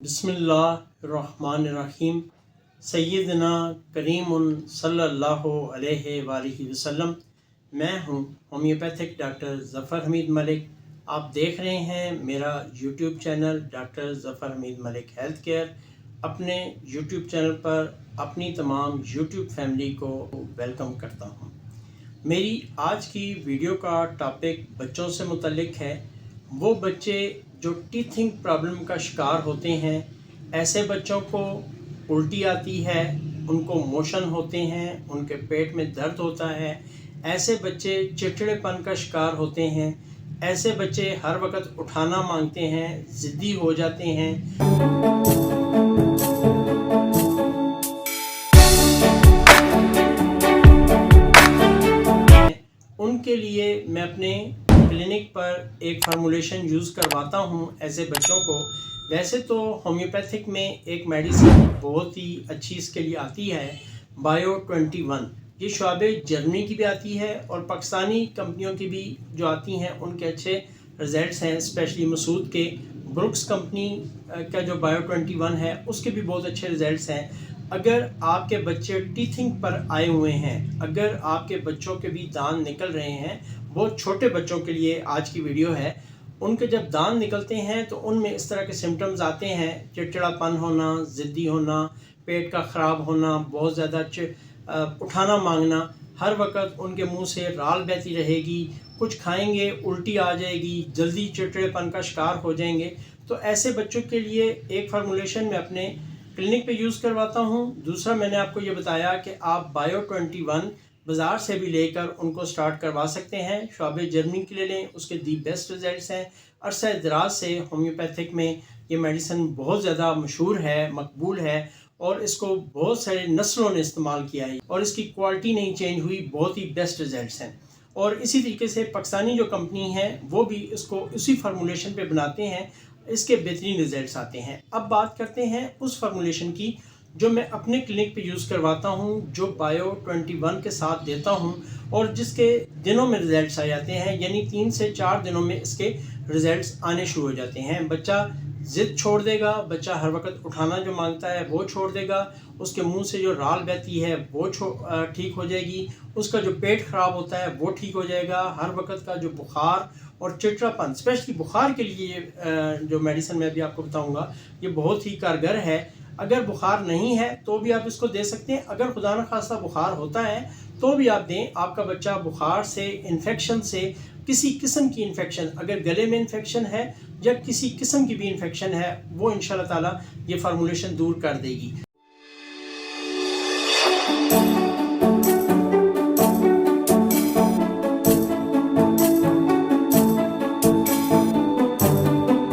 بسم اللہ الرحمن الرحیم سیدنا کریم صلی اللہ علیہ وآلہ وسلم۔ میں ہوں ہومیوپیتھک ڈاکٹر ظفر حمید ملک۔ آپ دیکھ رہے ہیں میرا یوٹیوب چینل ڈاکٹر ظفر حمید ملک ہیلتھ کیئر۔ اپنے یوٹیوب چینل پر اپنی تمام یوٹیوب فیملی کو ویلکم کرتا ہوں۔ میری آج کی ویڈیو کا ٹاپک بچوں سے متعلق ہے۔ وہ بچے جو ٹیتھنگ پرابلم کا شکار ہوتے ہیں، ایسے بچوں کو الٹی آتی ہے، ان کو موشن ہوتے ہیں، ان کے پیٹ میں درد ہوتا ہے، ایسے بچے چڑچڑے پن کا شکار ہوتے ہیں، ایسے بچے ہر وقت اٹھانا مانگتے ہیں، ضدی ہو جاتے ہیں۔ ان کے لیے میں اپنے کلینک پر ایک فارمولیشن یوز کرواتا ہوں ایسے بچوں کو۔ ویسے تو ہومیوپیتھک میں ایک میڈیسن بہت ہی اچھی اس کے لیے آتی ہے، بایو 21۔ یہ شعبے جرمنی کی بھی آتی ہے اور پاکستانی کمپنیوں کی بھی جو آتی ہیں ان کے اچھے رزلٹس ہیں، اسپیشلی مسعود کے بروکس کمپنی کا جو بایو 21 ہے اس کے بھی بہت اچھے رزلٹس ہیں۔ اگر آپ کے بچے ٹیتھنگ پر آئے ہوئے ہیں، اگر آپ کے بچوں کے بھی دانت نکل رہے ہیں، بہت چھوٹے بچوں کے لیے آج کی ویڈیو ہے، ان کے جب دانت نکلتے ہیں تو ان میں اس طرح کے سمٹمز آتے ہیں، چڑچڑا پن ہونا، ضدی ہونا، پیٹ کا خراب ہونا، بہت زیادہ اٹھانا مانگنا، ہر وقت ان کے منہ سے رال بہتی رہے گی، کچھ کھائیں گے الٹی آ جائے گی، جلدی چڑچڑے پن کا شکار ہو جائیں گے۔ تو ایسے بچوں کے لیے ایک فارمولیشن میں اپنے کلینک پہ یوز کرواتا ہوں۔ دوسرا میں نے آپ کو یہ بتایا کہ آپ بایو 21 بازار سے بھی لے کر ان کو سٹارٹ کروا سکتے ہیں، شعبے جرمنی کے لے لیں، اس کے دی بیسٹ رزلٹس ہیں۔ عرصہ دراز سے ہومیوپیتھک میں یہ میڈیسن بہت زیادہ مشہور ہے، مقبول ہے، اور اس کو بہت سارے نسلوں نے استعمال کیا ہے اور اس کی کوالٹی نہیں چینج ہوئی، بہت ہی بیسٹ رزلٹس ہیں۔ اور اسی طریقے سے پاکستانی جو کمپنی ہے وہ بھی اس کو اسی فارمولیشن پہ بناتے ہیں، اس کے بہترین رزلٹس آتے ہیں۔ اب بات کرتے ہیں اس فارمولیشن کی جو میں اپنے کلینک پہ یوز کرواتا ہوں، جو بایو 21 کے ساتھ دیتا ہوں اور جس کے دنوں میں رزلٹس آ جاتے ہیں، یعنی 3 سے 4 دنوں میں اس کے رزلٹس آنے شروع ہو جاتے ہیں۔ بچہ ضد چھوڑ دے گا، بچہ ہر وقت اٹھانا جو مانگتا ہے وہ چھوڑ دے گا، اس کے منہ سے جو رال بہتی ہے وہ ٹھیک ہو جائے گی، اس کا جو پیٹ خراب ہوتا ہے وہ ٹھیک ہو جائے گا، ہر وقت کا جو بخار اور چڑچڑا پن، اسپیشلی بخار کے لیے جو میڈیسن میں بھی آپ کو بتاؤں گا یہ بہت ہی کارگر ہے۔ اگر بخار نہیں ہے تو بھی آپ اس کو دے سکتے ہیں، اگر خدا نخواستہ بخار ہوتا ہے تو بھی آپ دیں۔ آپ کا بچہ بخار سے، انفیکشن سے، کسی قسم کی انفیکشن، اگر گلے میں انفیکشن ہے یا کسی قسم کی بھی انفیکشن ہے، وہ انشاءاللہ تعالیٰ یہ فارمولیشن دور کر دے گی۔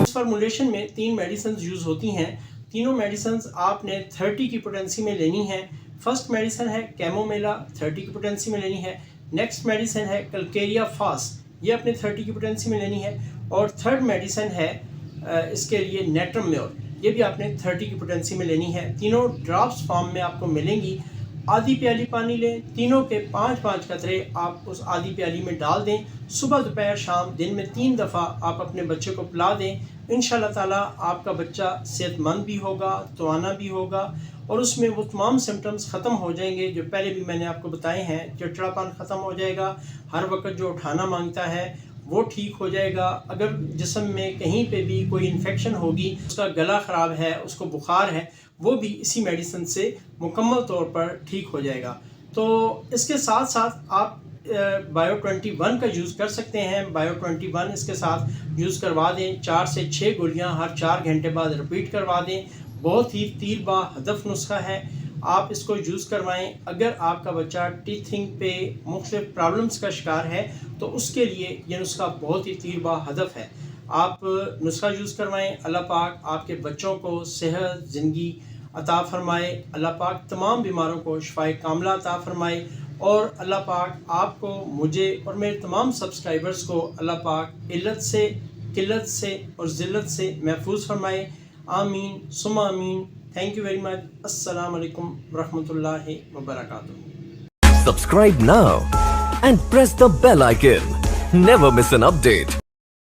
اس فارمولیشن میں 3 میڈیسنز یوز ہوتی ہیں۔ تینوں میڈیسنز آپ نے 30 کی پوٹینسی میں لینی ہے۔ فرسٹ میڈیسن ہے کیمومیلا، 30 کی پوٹینسی میں لینی ہے۔ نیکسٹ میڈیسن ہے کلکیریا فاس، یہ اپنے 30 کی پوٹینسی میں لینی ہے۔ اور تھرڈ میڈیسن ہے اس کے لیے نیٹرم میور، یہ بھی آپ نے 30 کی پوٹینسی میں لینی ہے۔ تینوں ڈراپس فارم میں آپ کو ملیں گی۔ آدھی پیالی پانی لیں، تینوں کے 5-5 قطرے آپ اس آدھی پیالی میں ڈال دیں، صبح دوپہر شام دن میں 3 دفعہ آپ اپنے بچے کو پلا دیں۔ انشاءاللہ تعالیٰ آپ کا بچہ صحت مند بھی ہوگا، توانا بھی ہوگا، اور اس میں وہ تمام سمٹمز ختم ہو جائیں گے جو پہلے بھی میں نے آپ کو بتائے ہیں۔ چڑچڑا پن ختم ہو جائے گا، ہر وقت جو اٹھانا مانگتا ہے وہ ٹھیک ہو جائے گا۔ اگر جسم میں کہیں پہ بھی کوئی انفیکشن ہوگی، اس کا گلا خراب ہے، اس کو بخار ہے، وہ بھی اسی میڈیسن سے مکمل طور پر ٹھیک ہو جائے گا۔ تو اس کے ساتھ ساتھ آپ بایو 21 کا یوز کر سکتے ہیں۔ بایو 21 اس کے ساتھ یوز کروا دیں، 4 سے 6 گولیاں ہر 4 گھنٹے بعد رپیٹ کروا دیں۔ بہت ہی تیر با ہدف نسخہ ہے، آپ اس کو یوز کروائیں۔ اگر آپ کا بچہ ٹیتھنگ پہ مختلف پرابلمز کا شکار ہے تو اس کے لیے یہ نسخہ بہت ہی تیر با ہدف ہے۔ آپ نسخہ یوز کروائیں۔ اللہ پاک آپ کے بچوں کو صحت زندگی عطا فرمائے، اللہ پاک تمام بیماروں کو شفائے کاملہ عطا فرمائے، اور اللہ پاک آپ کو، مجھے اور میرے تمام سبسکرائبرز کو اللہ پاک علت سے، قلت سے اور ذلت سے محفوظ فرمائے۔ آمین ثم آمین۔ Thank you very much. السلام علیکم ورحمۃ اللہ وبرکاتہ۔ Subscribe now and press the bell icon. Never miss an update.